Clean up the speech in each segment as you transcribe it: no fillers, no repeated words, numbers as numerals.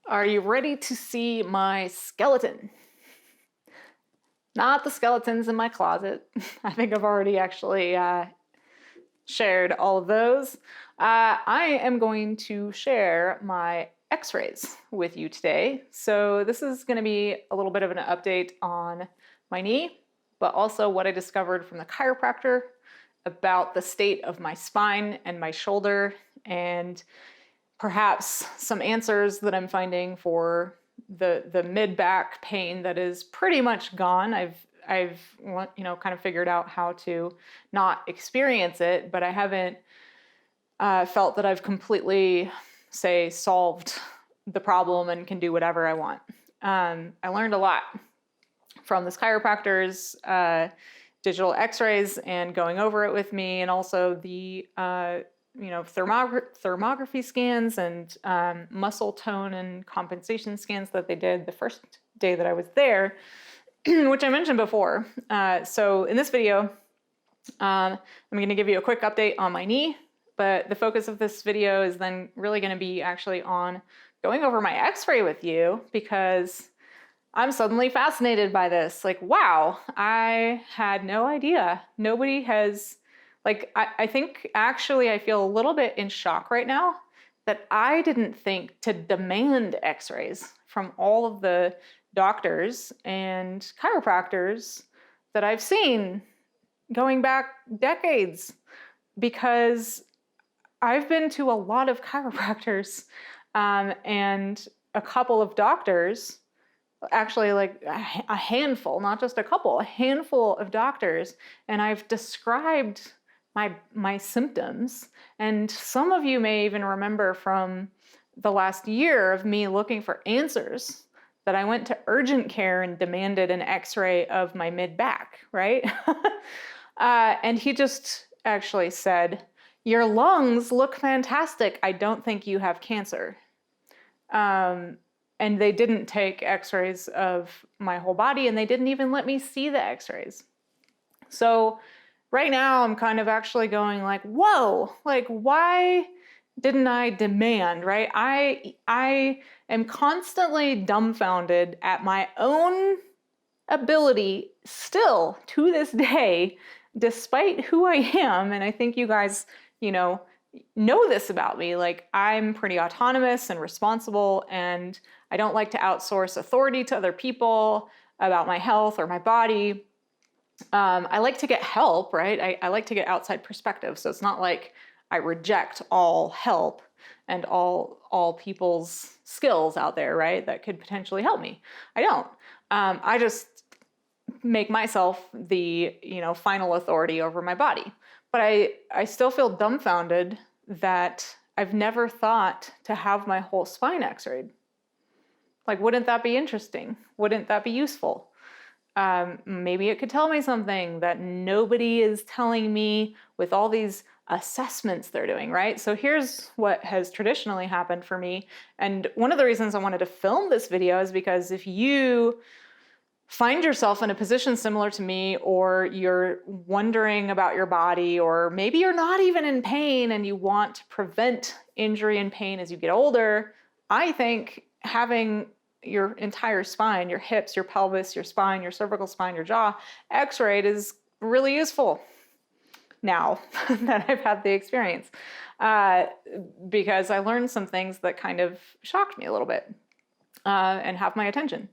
Are you ready to see my skeleton? Not the skeletons in my closet. I think I've already actually shared all of those. I am going to share my x-rays with you today. So this is going to be a little bit of an update on my knee, but also what I discovered from the chiropractor about the state of my spine and my shoulder, and perhaps some answers that I'm finding for the mid back pain that is pretty much gone. I've kind of figured out how to not experience it, but I haven't felt that I've completely, say, solved the problem and can do whatever I want. I learned a lot from this chiropractor's digital x-rays and going over it with me, and also the thermography scans and muscle tone and compensation scans that they did the first day that I was there, which I mentioned before. So in this video, I'm going to give you a quick update on my knee, but the focus of this video is then really going to be actually on going over my x-ray with you, because I'm suddenly fascinated by this. Like, wow, I had no idea. Nobody has, I think actually I feel a little bit in shock right now that I didn't think to demand x-rays from all of the doctors and chiropractors that I've seen going back decades, because I've been to a lot of chiropractors and a couple of doctors, actually like a handful, not just a couple, a handful of doctors, and I've described my symptoms. And some of you may even remember from the last year of me looking for answers that I went to urgent care and demanded an x-ray of my mid back, right? And he just actually said, "Your lungs look fantastic. I don't think you have cancer." And they didn't take x-rays of my whole body, and they didn't even let me see the x-rays. So right now I'm kind of actually going like, whoa, like, why didn't I demand, right? I am constantly dumbfounded at my own ability still to this day, despite who I am. And I think you guys, know this about me. Like, I'm pretty autonomous and responsible, and I don't like to outsource authority to other people about my health or my body. I like to get help, right? I like to get outside perspective. So it's not like I reject all help and all people's skills out there, right, that could potentially help me. I don't. I just make myself the final authority over my body. But I still feel dumbfounded that I've never thought to have my whole spine x-rayed. Like, wouldn't that be interesting? Wouldn't that be useful? Maybe it could tell me something that nobody is telling me with all these assessments they're doing, right? So here's what has traditionally happened for me. And one of the reasons I wanted to film this video is because if you find yourself in a position similar to me, or you're wondering about your body, or maybe you're not even in pain and you want to prevent injury and pain as you get older, I think having your entire spine, your hips, your pelvis, your spine, your cervical spine, your jaw x-rayed is really useful now that I've had the experience, because I learned some things that kind of shocked me a little bit and have my attention.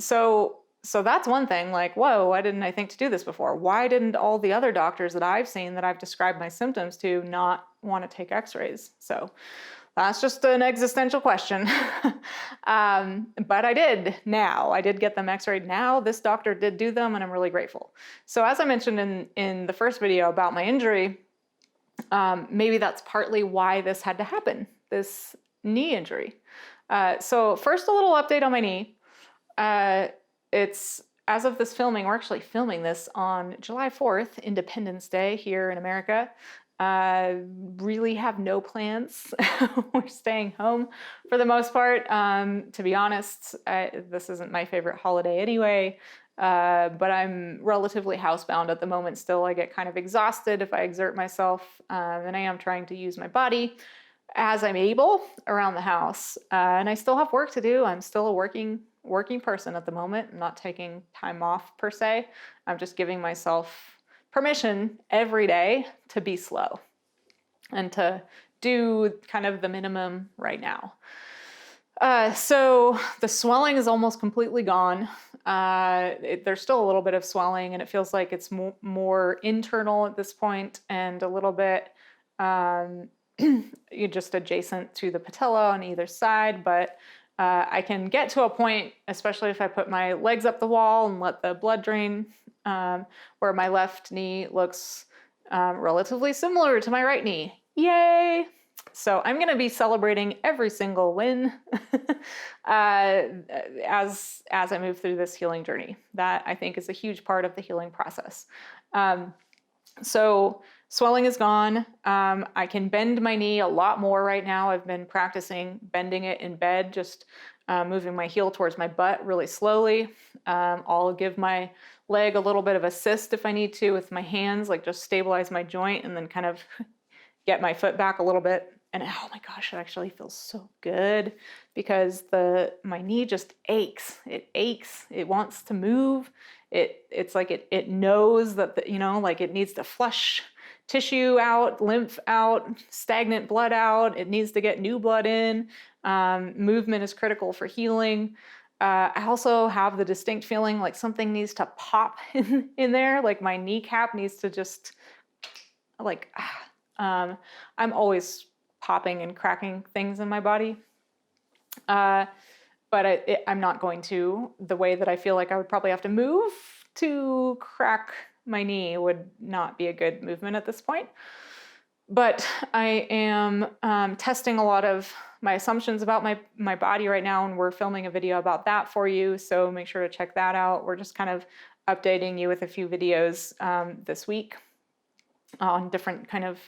So that's one thing, like, whoa, why didn't I think to do this before? Why didn't all the other doctors that I've seen that I've described my symptoms to not want to take x-rays? So that's just an existential question. But I did now. I did get them x-rayed now. This doctor did do them, and I'm really grateful. So as I mentioned in the first video about my injury, maybe that's partly why this had to happen, this knee injury. So first, a little update on my knee. It's, as of this filming, we're actually filming this on July 4th, Independence Day here in America. Really have no plans. We're staying home for the most part. To be honest, this isn't my favorite holiday anyway, but I'm relatively housebound at the moment still. I get kind of exhausted if I exert myself, and I am trying to use my body. as I'm able around the house. And I still have work to do. I'm still a working person at the moment. I'm not taking time off per se. I'm just giving myself permission every day to be slow and to do kind of the minimum right now. So the swelling is almost completely gone. There's still a little bit of swelling, and it feels like it's more internal at this point and a little bit just adjacent to the patella on either side. But I can get to a point, especially if I put my legs up the wall and let the blood drain, where my left knee looks relatively similar to my right knee. Yay! So I'm going to be celebrating every single win as I move through this healing journey. That, I think, is a huge part of the healing process. So swelling is gone. I can bend my knee a lot more right now. I've been practicing bending it in bed, just moving my heel towards my butt really slowly. I'll give my leg a little bit of assist if I need to with my hands, like just stabilize my joint and then kind of get my foot back a little bit. And oh my gosh, it actually feels so good because my knee just aches. It aches. It wants to move. It's like it knows that like it needs to flush tissue out, lymph out, stagnant blood out. It needs to get new blood in. Movement is critical for healing. I also have the distinct feeling like something needs to pop in there. Like my kneecap needs to just like. I'm always popping and cracking things in my body. But I'm not going to. The way that I feel like I would probably have to move to crack my knee would not be a good movement at this point. But I am testing a lot of my assumptions about my body right now, and we're filming a video about that for you, so make sure to check that out. We're just kind of updating you with a few videos this week on different kind of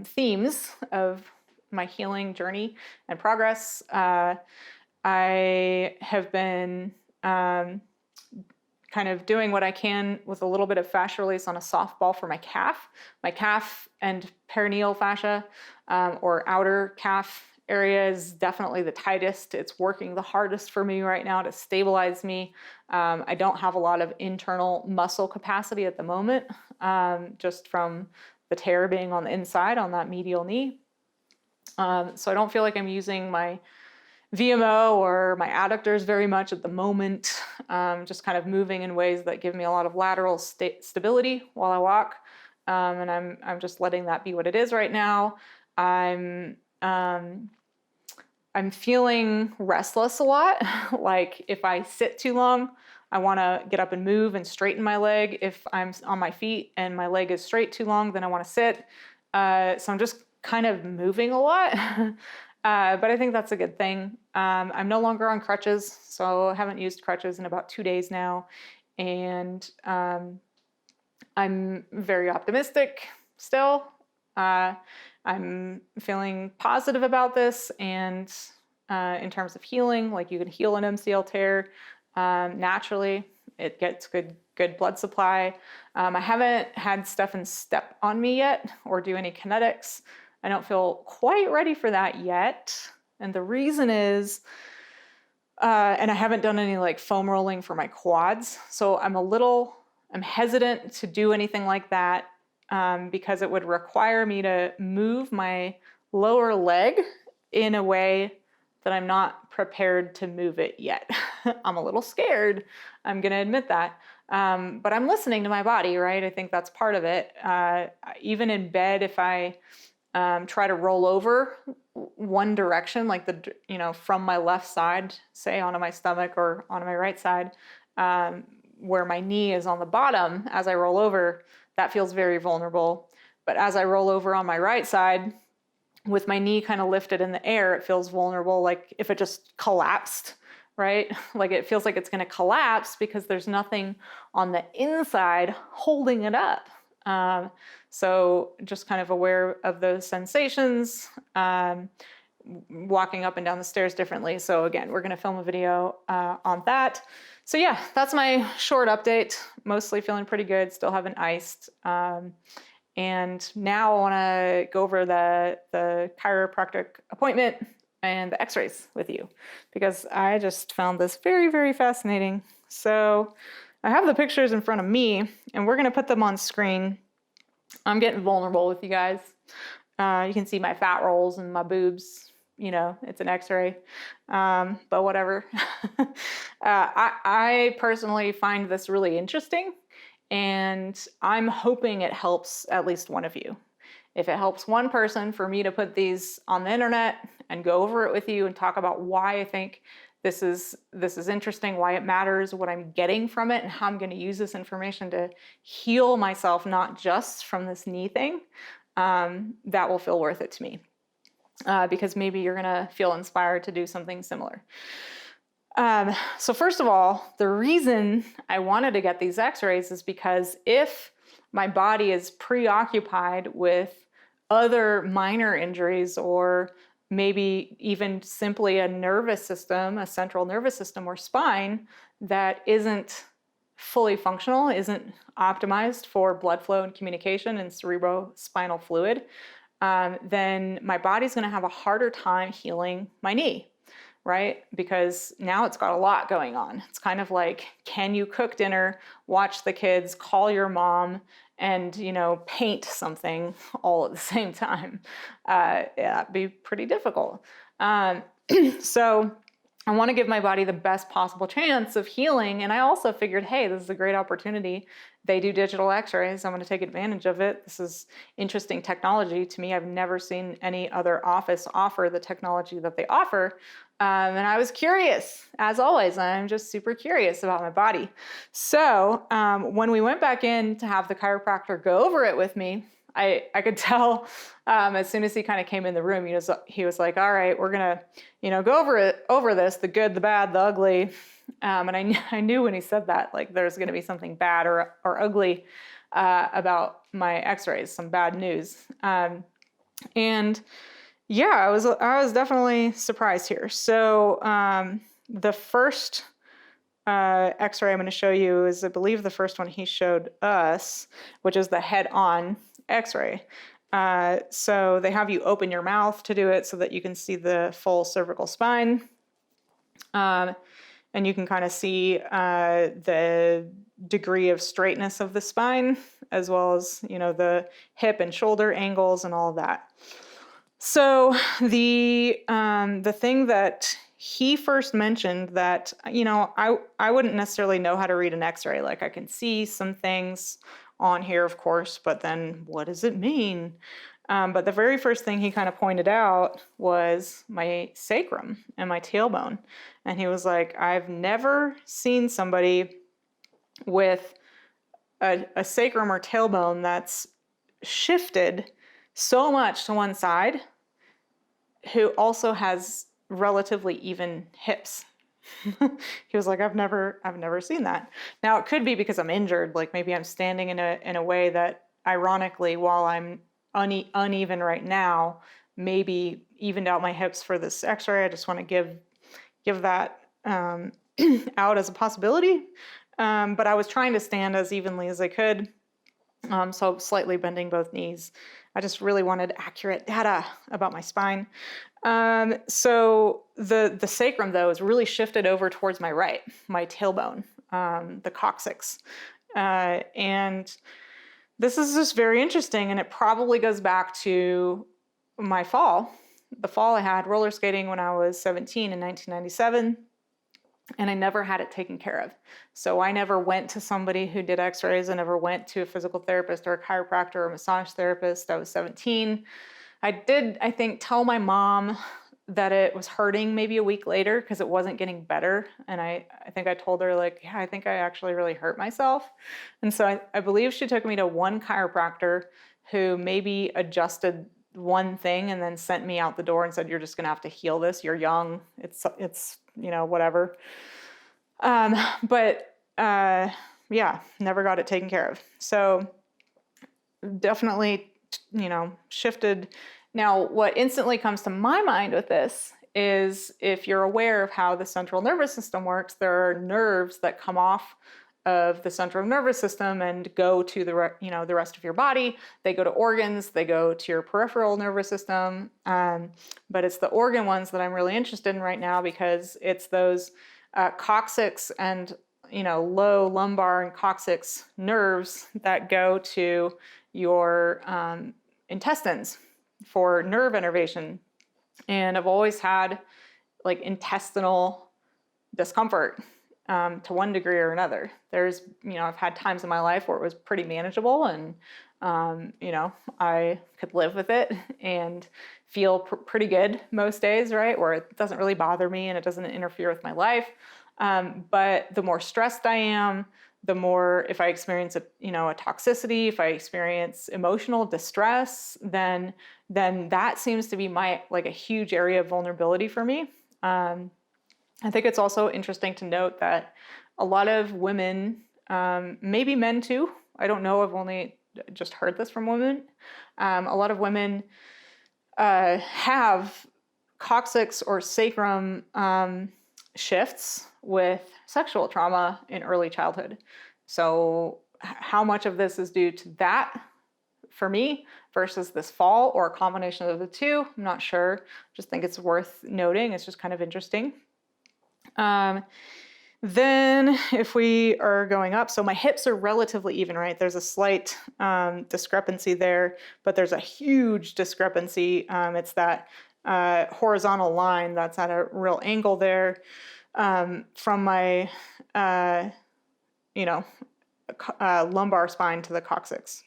themes of my healing journey and progress. I have been kind of doing what I can with a little bit of fascia release on a softball for my calf. My calf and perineal fascia, or outer calf area, is definitely the tightest. It's working the hardest for me right now to stabilize me. I don't have a lot of internal muscle capacity at the moment, just from the tear being on the inside on that medial knee. So I don't feel like I'm using my VMO or my adductors very much at the moment, just kind of moving in ways that give me a lot of lateral stability while I walk. And I'm just letting that be what it is right now. I'm feeling restless a lot. Like if I sit too long, I want to get up and move and straighten my leg. If I'm on my feet and my leg is straight too long, then I want to sit. So I'm just kind of moving a lot. But I think that's a good thing. I'm no longer on crutches, so I haven't used crutches in about 2 days now. And I'm very optimistic still. I'm feeling positive about this, and in terms of healing, like you can heal an MCL tear naturally. It gets good blood supply. I haven't had Stefan step on me yet or do any kinetics. I don't feel quite ready for that yet. And the reason is, and I haven't done any like foam rolling for my quads. So I'm hesitant to do anything like that because it would require me to move my lower leg in a way that I'm not prepared to move it yet. I'm a little scared. I'm going to admit that. But I'm listening to my body, right? I think that's part of it. Even in bed, if I try to roll over one direction, like from my left side, say onto my stomach or onto my right side, where my knee is on the bottom, as I roll over, that feels very vulnerable. But as I roll over on my right side, with my knee kind of lifted in the air, it feels vulnerable, like if it just collapsed, right? Like it feels like it's going to collapse because there's nothing on the inside holding it up. So just kind of aware of those sensations, walking up and down the stairs differently. So again, we're going to film a video on that. So yeah, that's my short update. Mostly feeling pretty good. Still haven't iced. And now I want to go over the chiropractic appointment and the x-rays with you because I just found this very, very fascinating. So I have the pictures in front of me and we're going to put them on screen. I'm getting vulnerable with you guys. You can see my fat rolls and my boobs. You know, it's an x-ray, but whatever. I personally find this really interesting, and I'm hoping it helps at least one of you. If it helps one person for me to put these on the internet and go over it with you and talk about why I think this is interesting, why it matters, what I'm getting from it, and how I'm going to use this information to heal myself, not just from this knee thing, that will feel worth it to me. Because maybe you're gonna feel inspired to do something similar. So first of all, the reason I wanted to get these x-rays is because if my body is preoccupied with other minor injuries or maybe even simply a nervous system, a central nervous system or spine that isn't fully functional, isn't optimized for blood flow and communication and cerebrospinal fluid, then my body's going to have a harder time healing my knee, right? Because now it's got a lot going on. It's kind of like, can you cook dinner, watch the kids, call your mom, and, you know, paint something all at the same time? Yeah, that'd be pretty difficult. So I want to give my body the best possible chance of healing. And I also figured, hey, this is a great opportunity. They do digital x-rays. I'm going to take advantage of it. This is interesting technology to me. I've never seen any other office offer the technology that they offer. And I was curious, as always. I'm just super curious about my body. So when we went back in to have the chiropractor go over it with me, I could tell as soon as he kind of came in the room, he was like, all right, we're going to, go over this, the good, the bad, the ugly. And I knew when he said that, like there's going to be something bad or ugly about my x-rays, some bad news. And yeah, I was definitely surprised here. So the first x-ray I'm going to show you is, I believe, the first one he showed us, which is the head-on x-ray. So they have you open your mouth to do it so that you can see the full cervical spine. And you can kind of see the degree of straightness of the spine, as well as, the hip and shoulder angles and all of that. So the thing that he first mentioned that, I wouldn't necessarily know how to read an x-ray. Like, I can see some things on here, of course, but then what does it mean? But the very first thing he kind of pointed out was my sacrum and my tailbone. And he was like, I've never seen somebody with a sacrum or tailbone that's shifted so much to one side who also has relatively even hips. He was like, I've never seen that. Now, it could be because I'm injured. Like, maybe I'm standing in a way that, ironically, while I'm uneven right now, maybe evened out my hips for this x-ray. I just want to give that out as a possibility. But I was trying to stand as evenly as I could. So slightly bending both knees. I just really wanted accurate data about my spine. So the sacrum, though, is really shifted over towards my right, my tailbone, the coccyx. And this is just very interesting, and it probably goes back to my fall. The fall I had roller skating when I was 17 in 1997, and I never had it taken care of. So I never went to somebody who did x-rays. I never went to a physical therapist or a chiropractor or a massage therapist. I was 17. I did, I think, tell my mom that it was hurting maybe a week later because it wasn't getting better. And I think I told her, like, yeah, I think I actually really hurt myself. And so I believe she took me to one chiropractor who maybe adjusted one thing and then sent me out the door and said, you're just going to have to heal this. You're young. It's whatever. Yeah, never got it taken care of. So definitely, shifted. Now, what instantly comes to my mind with this is, if you're aware of how the central nervous system works, there are nerves that come off of the central nervous system and go to the rest of your body. They go to organs, they go to your peripheral nervous system. But it's the organ ones that I'm really interested in right now, because it's those coccyx and low lumbar and coccyx nerves that go to your intestines for nerve innervation. And I've always had like intestinal discomfort to one degree or another. There's, I've had times in my life where it was pretty manageable, and I could live with it and feel pretty good most days, right? Where it doesn't really bother me and it doesn't interfere with my life. But the more stressed I am, the more, if I experience a toxicity, if I experience emotional distress, then that seems to be a huge area of vulnerability for me. I think it's also interesting to note that a lot of women, maybe men too, I don't know, I've only just heard this from women. A lot of women have coccyx or sacrum shifts with sexual trauma in early childhood. So how much of this is due to that for me versus this fall, or a combination of the two, I'm not sure. Just think it's worth noting. It's just kind of interesting. Then if we are going up, so my hips are relatively even, right? There's a slight discrepancy there, but there's a huge discrepancy. It's that horizontal line that's at a real angle there from my, lumbar spine to the coccyx.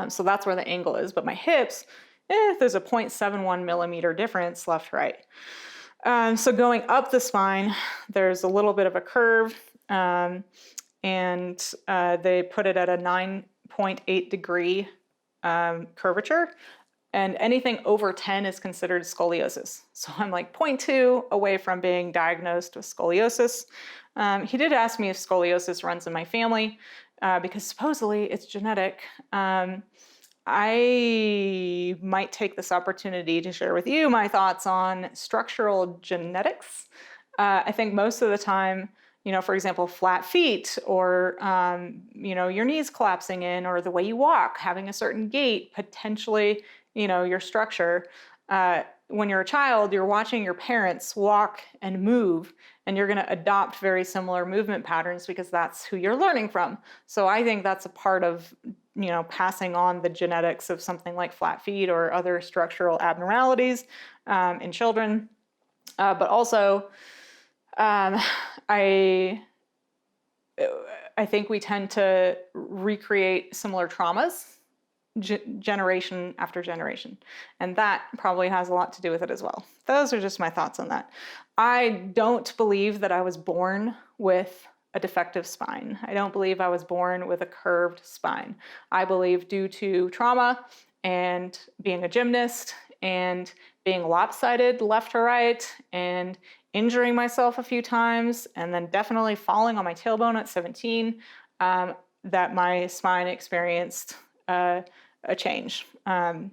So that's where the angle is. But my hips, there's a 0.71 millimeter difference left-right. So going up the spine, there's a little bit of a curve, and they put it at a 9.8 degree curvature, and anything over 10 is considered scoliosis. So I'm like 0.2 away from being diagnosed with scoliosis. He did ask me if scoliosis runs in my family, because supposedly it's genetic. I might take this opportunity to share with you my thoughts on structural genetics. I think most of the time, for example, flat feet, or, your knees collapsing in, or the way you walk, having a certain gait, potentially, your structure. When you're a child, you're watching your parents walk and move, and you're going to adopt very similar movement patterns because that's who you're learning from. So I think that's a part of passing on the genetics of something like flat feet or other structural abnormalities in children. But also, I think we tend to recreate similar traumas generation after generation. And that probably has a lot to do with it as well. Those are just my thoughts on that. I don't believe that I was born with a defective spine. I don't believe I was born with a curved spine. I believe due to trauma and being a gymnast and being lopsided left to right and injuring myself a few times and then definitely falling on my tailbone at 17, that my spine experienced a change. And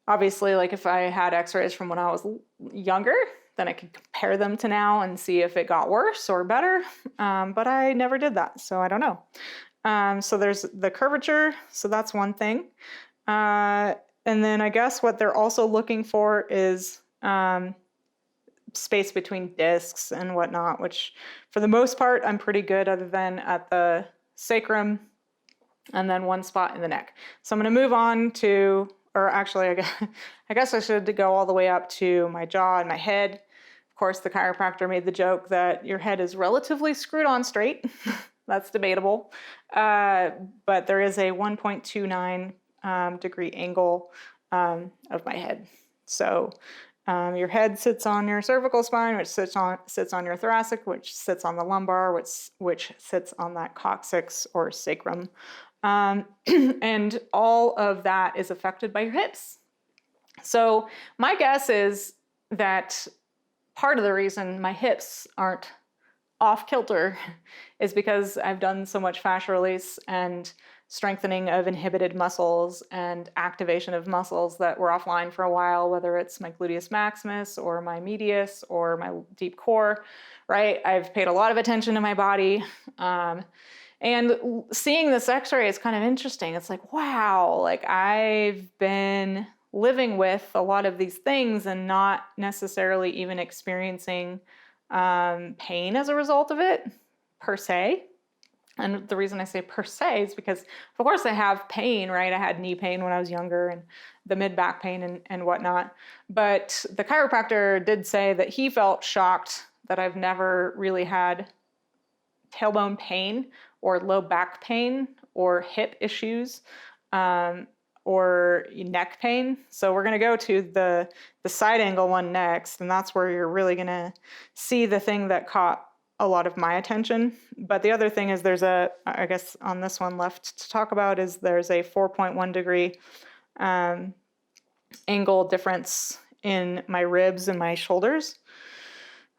obviously, like if I had x-rays from when I was younger, then I could compare them to now and see if it got worse or better. But I never did that, so I don't know. So there's the curvature, so that's one thing. And then I guess what they're also looking for is space between discs and whatnot, which for the most part, I'm pretty good, other than at the sacrum and then one spot in the neck. So I'm going to move on to, or actually, I guess I should go all the way up to my jaw and my head. Of course, the chiropractor made the joke that your head is relatively screwed on straight. That's debatable. But there is a 1.29 degree angle of my head. So your head sits on your cervical spine, which sits on your thoracic, which sits on the lumbar, which sits on that coccyx or sacrum. And all of that is affected by your hips. So my guess is that part of the reason my hips aren't off kilter is because I've done so much fascia release and strengthening of inhibited muscles and activation of muscles that were offline for a while, whether it's my gluteus maximus or my medius or my deep core, right? I've paid a lot of attention to my body. And seeing this x-ray is kind of interesting. It's like, wow, like I've been living with a lot of these things and not necessarily even experiencing pain as a result of it, per se. And the reason I say per se is because, of course, I have pain, right? I had knee pain when I was younger and the mid-back pain and whatnot. But the chiropractor did say that he felt shocked that I've never really had tailbone pain or low back pain or hip issues or neck pain. So we're going to go to the side angle one next, and that's where you're really going to see the thing that caught a lot of my attention. But the other thing is I guess on this one left to talk about is there's a 4.1 degree angle difference in my ribs and my shoulders,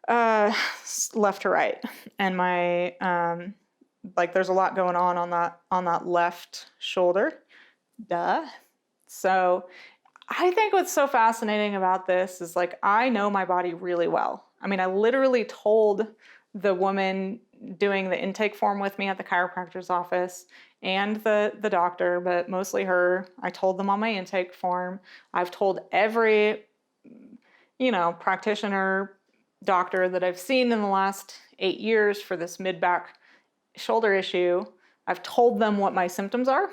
left to right. And my, like there's a lot going on that left shoulder. Duh. So I think what's so fascinating about this is like, I know my body really well. I mean, I literally told the woman doing the intake form with me at the chiropractor's office and the doctor, but mostly her. I told them on my intake form. I've told every, practitioner, doctor that I've seen in the last 8 years for this mid-back shoulder issue. I've told them what my symptoms are,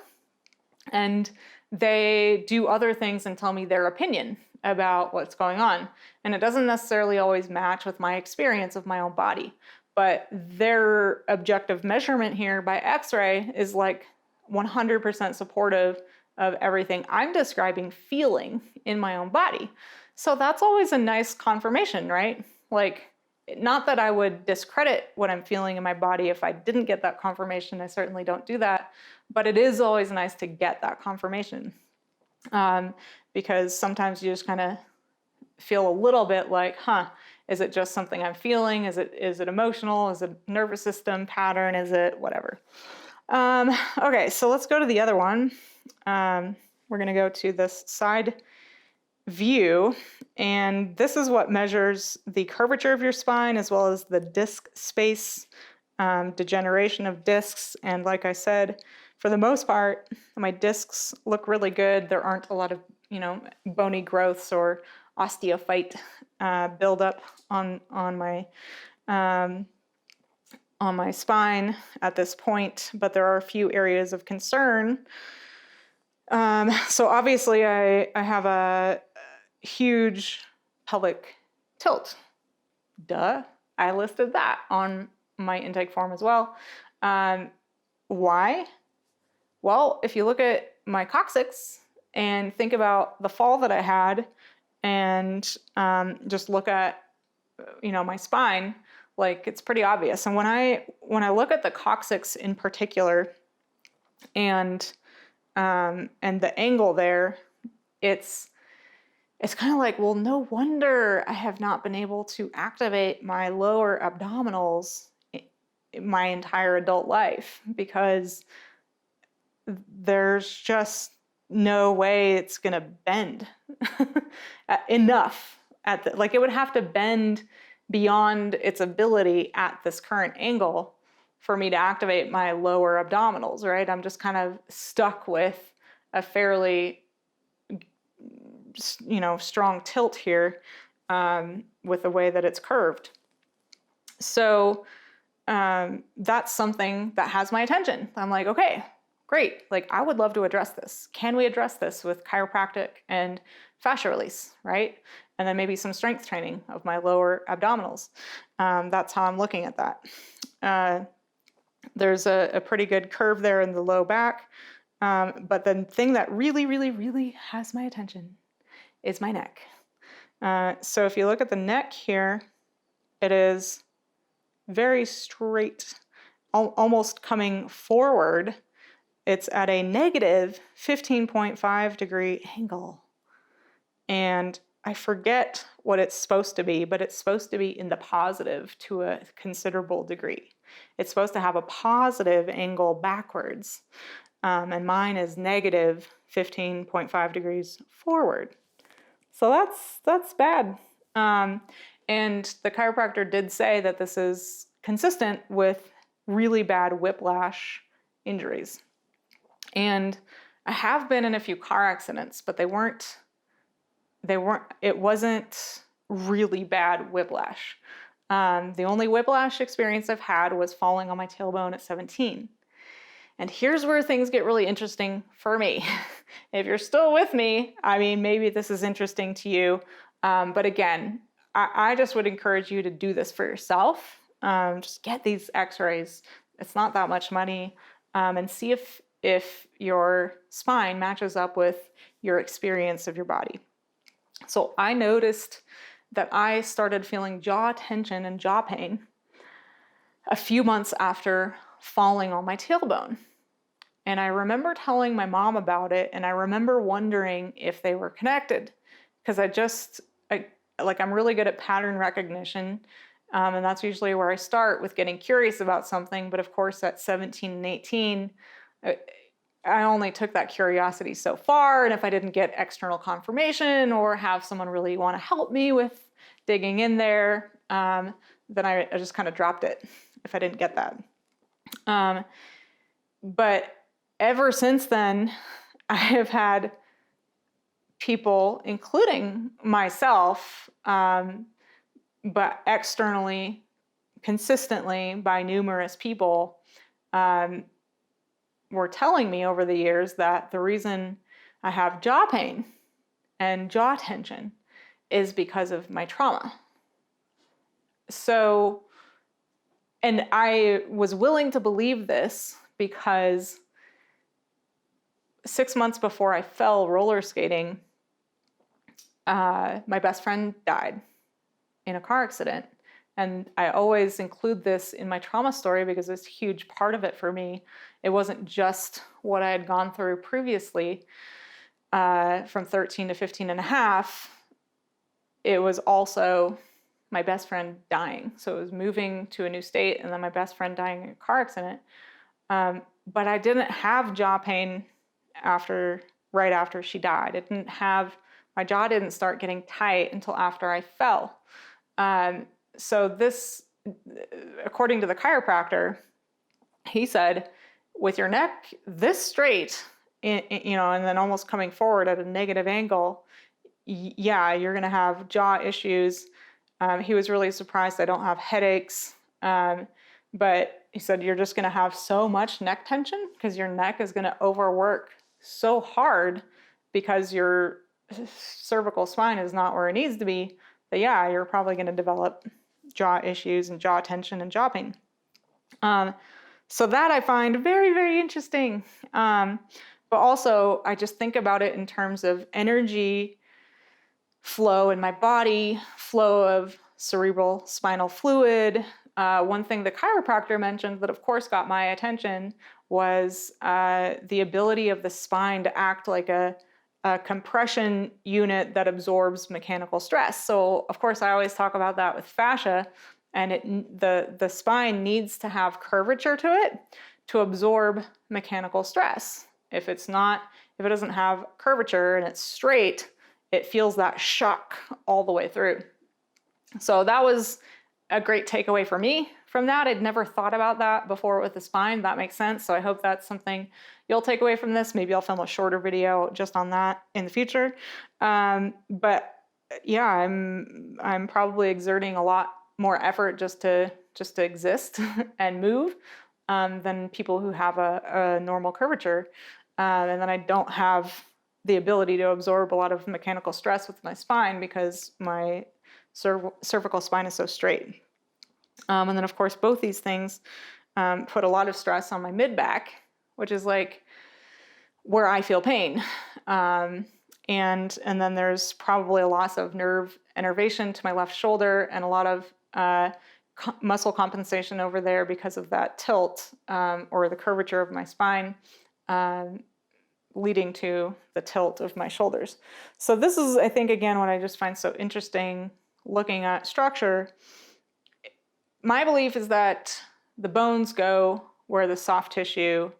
and they do other things and tell me their opinion about what's going on. And it doesn't necessarily always match with my experience of my own body, but their objective measurement here by x-ray is like 100% supportive of everything I'm describing feeling in my own body. So that's always a nice confirmation, right? Like, not that I would discredit what I'm feeling in my body if I didn't get that confirmation. I certainly don't do that, but it is always nice to get that confirmation, because sometimes you just kind of feel a little bit like, is it just something I'm feeling? Is it emotional? Is it nervous system pattern? Is it whatever? Okay, so let's go to the other one. We're going to go to this side view, and this is what measures the curvature of your spine as well as the disc space, degeneration of discs. And like I said, for the most part, my discs look really good. There aren't a lot of, bony growths or osteophyte buildup on my spine at this point, but there are a few areas of concern. So obviously I have a huge pelvic tilt. Duh. I listed that on my intake form as well. Why? Well, if you look at my coccyx and think about the fall that I had and just look at, my spine, like it's pretty obvious. And when I look at the coccyx in particular and the angle there, it's kind of like, well, no wonder I have not been able to activate my lower abdominals my entire adult life, because there's just no way it's going to bend enough it would have to bend beyond its ability at this current angle for me to activate my lower abdominals, right? I'm just kind of stuck with a fairly, strong tilt here with the way that it's curved. So that's something that has my attention. I'm like, okay, great. Like, I would love to address this. Can we address this with chiropractic and fascia release, right? And then maybe some strength training of my lower abdominals. That's how I'm looking at that. There's a pretty good curve there in the low back. But the thing that really, really, really has my attention is my neck. So if you look at the neck here, it is very straight, almost coming forward. It's at a negative 15.5 degree angle. And I forget what it's supposed to be, but it's supposed to be in the positive to a considerable degree. It's supposed to have a positive angle backwards. and mine is negative 15.5 degrees forward. So that's bad. And the chiropractor did say that this is consistent with really bad whiplash injuries. And I have been in a few car accidents, but it wasn't really bad whiplash. The only whiplash experience I've had was falling on my tailbone at 17. And here's where things get really interesting for me. If you're still with me, I mean, maybe this is interesting to you. But again, I just would encourage you to do this for yourself. Just get these x-rays. It's not that much money. And see if your spine matches up with your experience of your body. So I noticed that I started feeling jaw tension and jaw pain a few months after falling on my tailbone. And I remember telling my mom about it, and I remember wondering if they were connected, because I'm really good at pattern recognition, and that's usually where I start with getting curious about something. But of course, at 17 and 18, I only took that curiosity so far, and if I didn't get external confirmation or have someone really want to help me with digging in there, then I just kind of dropped it if I didn't get that. But ever since then, I have had people, including myself, but externally, consistently by numerous people, were telling me over the years that the reason I have jaw pain and jaw tension is because of my trauma. So, and I was willing to believe this because 6 months before I fell roller skating, my best friend died in a car accident. And I always include this in my trauma story because it's a huge part of it for me. It wasn't just what I had gone through previously from 13 to 15 and a half. It was also my best friend dying. So it was moving to a new state and then my best friend dying in a car accident. But I didn't have jaw pain right after she died. My jaw didn't start getting tight until after I fell. So this, according to the chiropractor, he said, with your neck this straight, and then almost coming forward at a negative angle, yeah, you're going to have jaw issues. He was really surprised I don't have headaches. But he said, you're just going to have so much neck tension because your neck is going to overwork so hard because your cervical spine is not where it needs to be. But yeah, you're probably going to develop jaw issues and jaw tension and jaw pain. So that I find very, very interesting. But also, I just think about it in terms of energy flow in my body, flow of cerebral spinal fluid. One thing the chiropractor mentioned that, of course, got my attention was the ability of the spine to act like a compression unit that absorbs mechanical stress. So, of course, I always talk about that with fascia, and the spine needs to have curvature to it to absorb mechanical stress. If it doesn't have curvature and it's straight, it feels that shock all the way through. So that was a great takeaway for me from that. I'd never thought about that before with the spine. That makes sense. So I hope that's something you'll take away from this. Maybe I'll film a shorter video just on that in the future. But yeah, I'm probably exerting a lot more effort just to exist and move than people who have a normal curvature. And then I don't have the ability to absorb a lot of mechanical stress with my spine because my cervical spine is so straight. And then, of course, both these things put a lot of stress on my mid-back, which is like where I feel pain. And then there's probably a loss of nerve innervation to my left shoulder and a lot of muscle compensation over there because of that tilt or the curvature of my spine, leading to the tilt of my shoulders. So this is, I think, again, what I just find so interesting looking at structure. My belief is that the bones go where the soft tissue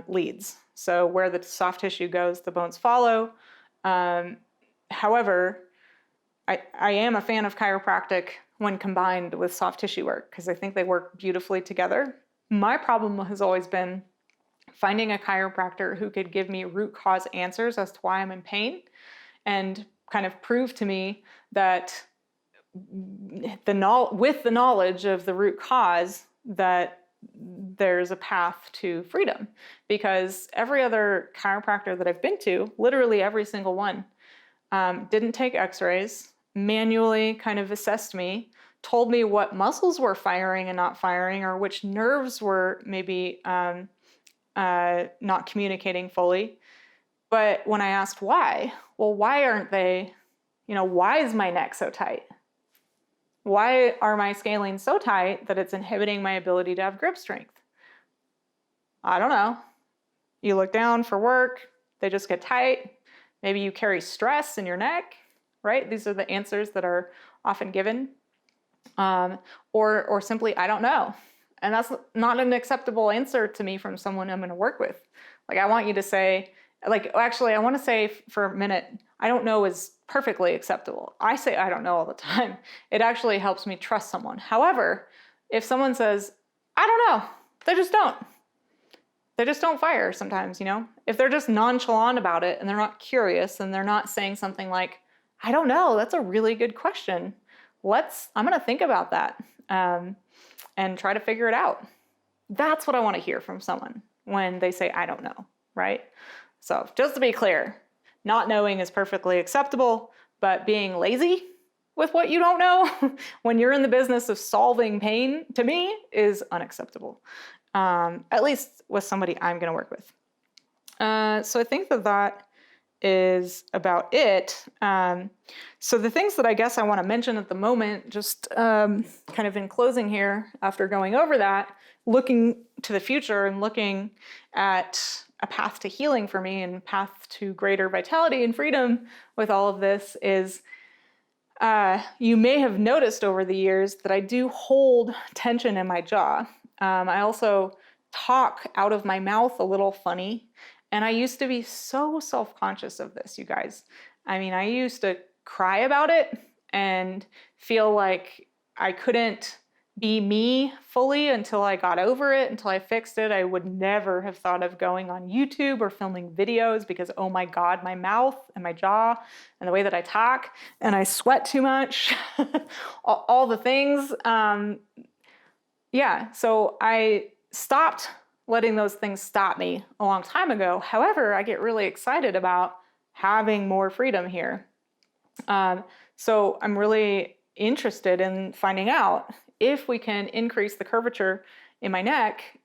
leads. So where the soft tissue goes, the bones follow. However, I am a fan of chiropractic when combined with soft tissue work because I think they work beautifully together. My problem has always been finding a chiropractor who could give me root cause answers as to why I'm in pain and kind of prove to me that with the knowledge of the root cause that there's a path to freedom. Because every other chiropractor that I've been to, literally every single one, didn't take x-rays, manually kind of assessed me, told me what muscles were firing and not firing, or which nerves were maybe not communicating fully. But when I asked why, well, why aren't they, why is my neck so tight? Why are my scalenes so tight that it's inhibiting my ability to have grip strength? I don't know. You look down for work, they just get tight. Maybe you carry stress in your neck, right? These are the answers that are often given. Or simply, I don't know. And that's not an acceptable answer to me from someone I'm going to work with. Like, I want you to say, I want to say for a minute, I don't know is perfectly acceptable. I say I don't know all the time. It actually helps me trust someone. However, if someone says, I don't know, they just don't. They just don't fire sometimes, If they're just nonchalant about it and they're not curious and they're not saying something like, I don't know, that's a really good question. I'm going to think about that and try to figure it out. That's what I want to hear from someone when they say, I don't know, right? So just to be clear, not knowing is perfectly acceptable, but being lazy with what you don't know when you're in the business of solving pain, to me, is unacceptable. At least with somebody I'm going to work with. So I think that is about it. So the things that I guess I want to mention at the moment, just kind of in closing here, after going over that, looking to the future and looking at a path to healing for me and path to greater vitality and freedom with all of this is, you may have noticed over the years that I do hold tension in my jaw. I also talk out of my mouth a little funny. And I used to be so self-conscious of this, you guys. I mean, I used to cry about it and feel like I couldn't be me fully until I got over it, until I fixed it. I would never have thought of going on YouTube or filming videos because, oh my God, my mouth and my jaw and the way that I talk and I sweat too much, all the things. So I stopped letting those things stop me a long time ago. However, I get really excited about having more freedom here. So I'm really interested in finding out if we can increase the curvature in my neck.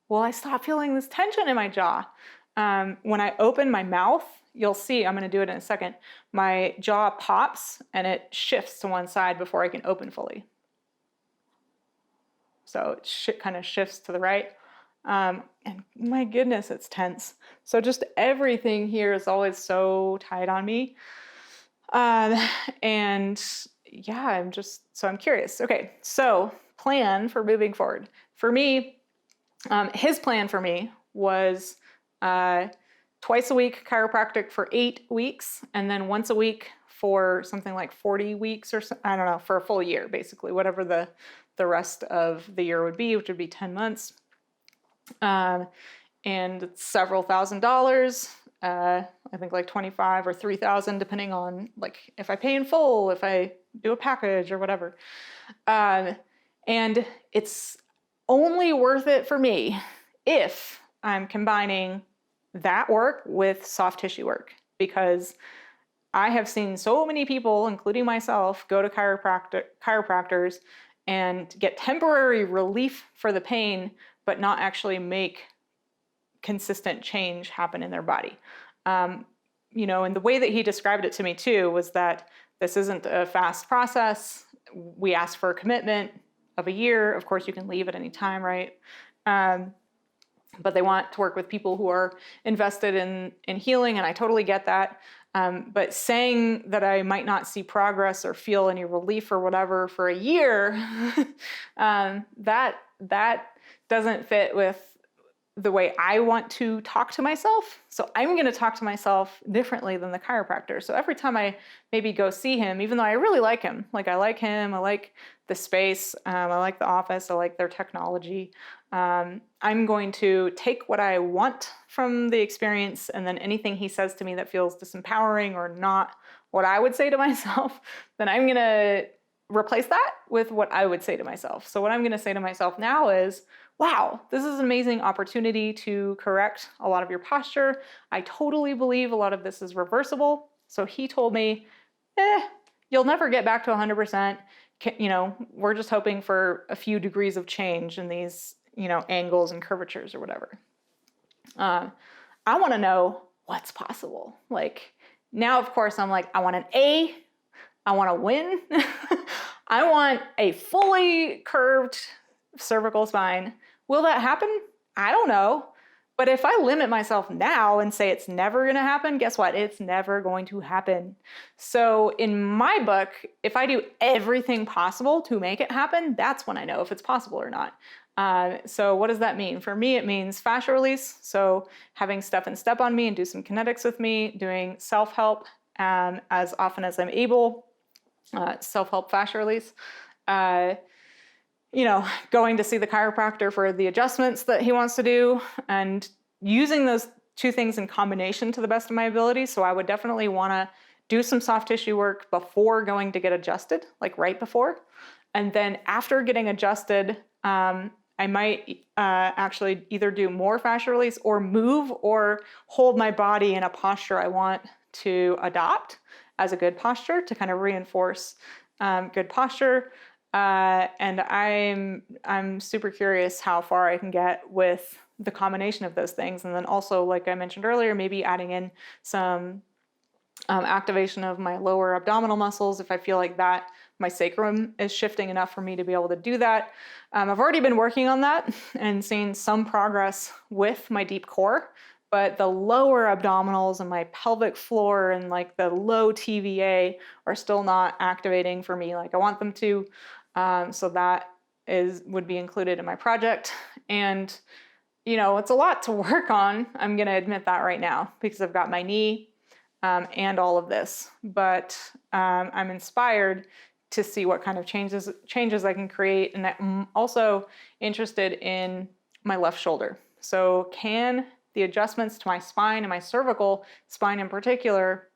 Will I stop feeling this tension in my jaw? When I open my mouth, you'll see, I'm going to do it in a second, my jaw pops and it shifts to one side before I can open fully. So it kind of shifts to the right. And my goodness, it's tense. So just everything here is always so tight on me. I'm curious. Okay, so plan for moving forward. For me, his plan for me was twice a week chiropractic for 8 weeks, and then once a week for something like 40 weeks or so, I don't know, for a full year, basically, whatever the rest of the year would be, which would be 10 months. And it's several $1,000s, I think like 25 or 3,000, depending on like if I pay in full, if I do a package or whatever. And it's only worth it for me if I'm combining that work with soft tissue work, because I have seen so many people, including myself, go to chiropractors and get temporary relief for the pain, but not actually make consistent change happen in their body. And the way that he described it to me too was that this isn't a fast process. We ask for a commitment of a year. Of course, you can leave at any time, right? But they want to work with people who are invested in healing, and I totally get that. But saying that I might not see progress or feel any relief or whatever for a year, that doesn't fit with the way I want to talk to myself. So I'm going to talk to myself differently than the chiropractor. So every time I maybe go see him, even though I really like him, I like the space, I like the office, I like their technology. I'm going to take what I want from the experience, and then anything he says to me that feels disempowering or not what I would say to myself, then I'm going to replace that with what I would say to myself. So what I'm going to say to myself now is, wow, this is an amazing opportunity to correct a lot of your posture. I totally believe a lot of this is reversible. So he told me, you'll never get back to 100%. We're just hoping for a few degrees of change in these, angles and curvatures or whatever. I want to know what's possible. Like now, of course, I'm like, I want an A. I want to win. I want a fully curved cervical spine. Will that happen? I don't know. But if I limit myself now and say it's never going to happen, guess what? It's never going to happen. So in my book, if I do everything possible to make it happen, that's when I know if it's possible or not. So what does that mean? For me, it means fascia release. So having Stefan step on me and do some kinetics with me, doing self-help as often as I'm able, self-help fascia release. Going to see the chiropractor for the adjustments that he wants to do, and using those two things in combination to the best of my ability. So I would definitely want to do some soft tissue work before going to get adjusted, like right before. And then after getting adjusted, I might actually either do more fascia release or move or hold my body in a posture I want to adopt as a good posture to kind of reinforce good posture. And I'm super curious how far I can get with the combination of those things. And then also, like I mentioned earlier, maybe adding in some activation of my lower abdominal muscles if I feel like that my sacrum is shifting enough for me to be able to do that. I've already been working on that and seen some progress with my deep core, but the lower abdominals and my pelvic floor and like the low TVA are still not activating for me like I want them to. So that would be included in my project. And, it's a lot to work on. I'm going to admit that right now because I've got my knee and all of this, but I'm inspired to see what kind of changes I can create. And I'm also interested in my left shoulder. So can the adjustments to my spine and my cervical spine in particular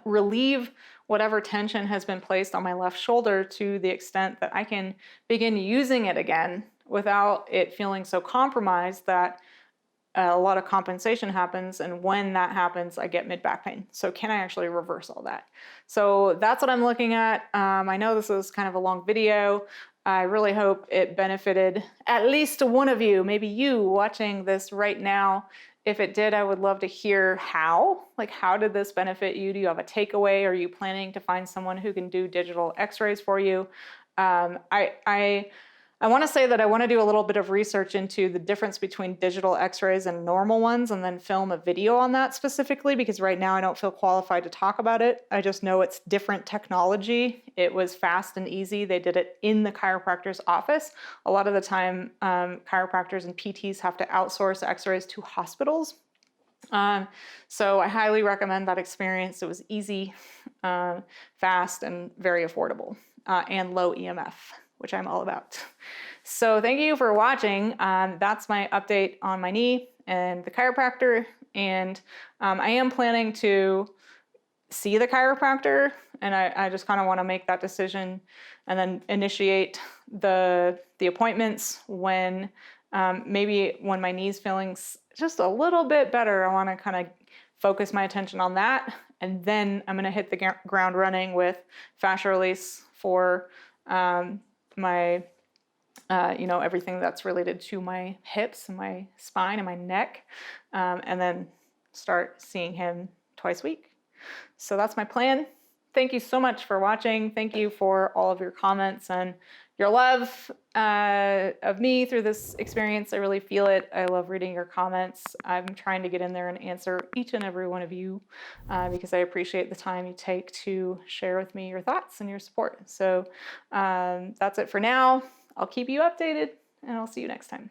relieve whatever tension has been placed on my left shoulder to the extent that I can begin using it again without it feeling so compromised that a lot of compensation happens, and when that happens, I get mid-back pain. So can I actually reverse all that? So that's what I'm looking at. I know this is kind of a long video. I really hope it benefited at least one of you, maybe you watching this right now. If it did, I would love to hear how. Like, how did this benefit you? Do you have a takeaway? Are you planning to find someone who can do digital x-rays for you? I want to say that I want to do a little bit of research into the difference between digital x-rays and normal ones and then film a video on that specifically, because right now I don't feel qualified to talk about it. I just know it's different technology. It was fast and easy. They did it in the chiropractor's office. A lot of the time, chiropractors and PTs have to outsource x-rays to hospitals. So I highly recommend that experience. It was easy, fast, and very affordable, and low EMF, which I'm all about. So thank you for watching. That's my update on my knee and the chiropractor. And I am planning to see the chiropractor, and I just kind of want to make that decision and then initiate the appointments when maybe when my knee's feeling just a little bit better. I want to kind of focus my attention on that, and then I'm going to hit the ground running with fascia release for my everything that's related to my hips and my spine and my neck, and then start seeing him twice a week. So that's my plan. Thank you so much for watching. Thank you for all of your comments and your love of me through this experience. I really feel it. I love reading your comments. I'm trying to get in there and answer each and every one of you because I appreciate the time you take to share with me your thoughts and your support. So that's it for now. I'll keep you updated, and I'll see you next time.